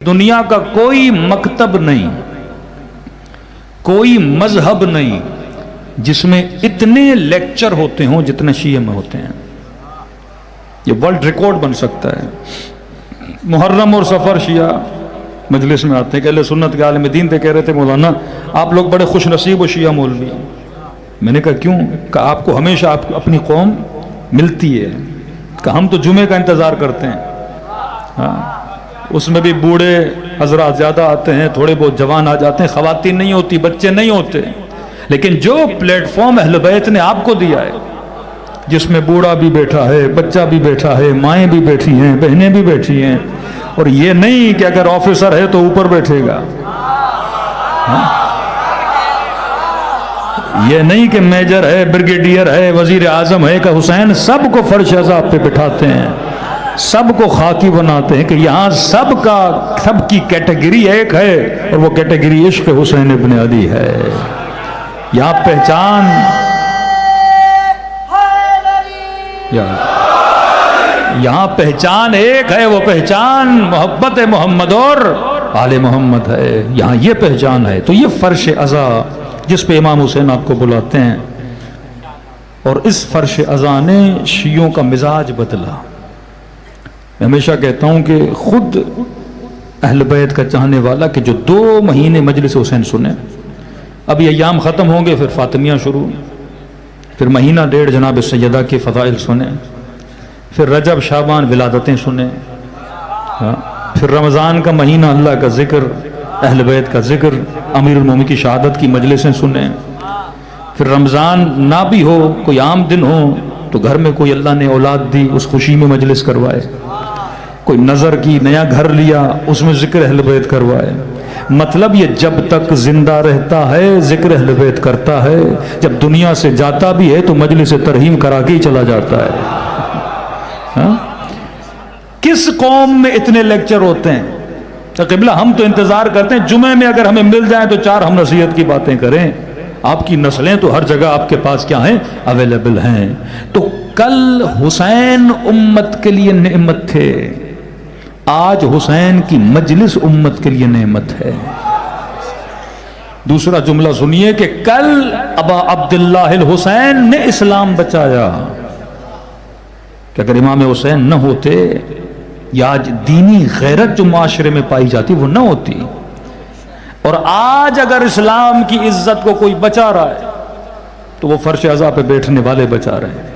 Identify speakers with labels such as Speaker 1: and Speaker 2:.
Speaker 1: دنیا کا کوئی مکتب نہیں، کوئی مذہب نہیں جس میں اتنے لیکچر ہوتے ہوں جتنے شیعہ میں ہوتے ہیں۔ یہ ورلڈ ریکارڈ بن سکتا ہے۔ محرم اور سفر شیعہ مجلس میں آتے ہیں کہ اہل سنت کے عالم دین تھے، کہہ رہے تھے مولانا آپ لوگ بڑے خوش نصیب و شیعہ مولوی ہیں۔ میں نے کہا کیوں؟ کہ آپ کو ہمیشہ آپ کو اپنی قوم ملتی ہے۔ کہ ہم تو جمعے کا انتظار کرتے ہیں، ہاں اس میں بھی بوڑھے حضرات زیادہ آتے ہیں، تھوڑے بہت جوان آ جاتے ہیں، خواتین نہیں ہوتی، بچے نہیں ہوتے، لیکن جو پلیٹ فارم اہل بیت نے آپ کو دیا ہے، جس میں بوڑھا بھی بیٹھا ہے، بچہ بھی بیٹھا ہے، مائیں بھی بیٹھی ہیں، بہنیں بھی بیٹھی ہیں، اور یہ نہیں کہ اگر آفیسر ہے تو اوپر بیٹھے گا، یہ نہیں کہ میجر ہے، بریگیڈیئر ہے، وزیر اعظم ہے، کہ حسین سب کو فرش عذاب پہ بٹھاتے ہیں، سب کو خاکی بناتے ہیں، کہ یہاں سب کی کیٹیگری ایک ہے، اور وہ کیٹیگری عشق حسین ابن علی ہے۔ یہاں پہچان یہاں پہچان ایک ہے، وہ پہچان محبت محمد اور آل محمد ہے، یہاں یہ پہچان ہے۔ تو یہ فرش عزا جس پہ امام حسین آپ کو بلاتے ہیں، اور اس فرش عزا نے شیعوں کا مزاج بدلا۔ میں ہمیشہ کہتا ہوں کہ خود اہل بیت کا چاہنے والا کہ جو 2 مہینے مجلس حسین سنے، اب یہ ایام ختم ہوں گے، پھر فاطمیہ شروع، پھر مہینہ 1.5 جناب سیدہ کے فضائل سنیں، پھر رجب شعبان ولادتیں سنیں، پھر رمضان کا مہینہ اللہ کا ذکر، اہل بیت کا ذکر، امیر المومنین کی شہادت کی مجلسیں سنیں، پھر رمضان نہ بھی ہو، کوئی عام دن ہو تو گھر میں کوئی اللہ نے اولاد دی اس خوشی میں مجلس کروائے، کوئی نظر کی نیا گھر لیا اس میں ذکر اہل بیت کروائے۔ مطلب یہ جب تک زندہ رہتا ہے ذکر اہل بیت کرتا ہے، جب دنیا سے جاتا بھی ہے تو مجلس ترحیم کرا کے ہی چلا جاتا ہے۔ ہاں؟ کس قوم میں اتنے لیکچر ہوتے ہیں؟ قبلہ ہم تو انتظار کرتے ہیں جمعے میں اگر ہمیں مل جائیں تو 4 ہم نصیحت کی باتیں کریں۔ آپ کی نسلیں تو ہر جگہ آپ کے پاس کیا ہیں؟ اویلیبل ہیں۔ تو کل حسین امت کے لیے نعمت تھے، آج حسین کی مجلس امت کے لیے نعمت ہے۔ دوسرا جملہ سنیے کہ کل ابا عبداللہ الحسین نے اسلام بچایا، کہ اگر امام حسین نہ ہوتے یا آج دینی غیرت جو معاشرے میں پائی جاتی وہ نہ ہوتی، اور آج اگر اسلام کی عزت کو کوئی بچا رہا ہے تو وہ فرش عزا پہ بیٹھنے والے بچا رہے ہیں۔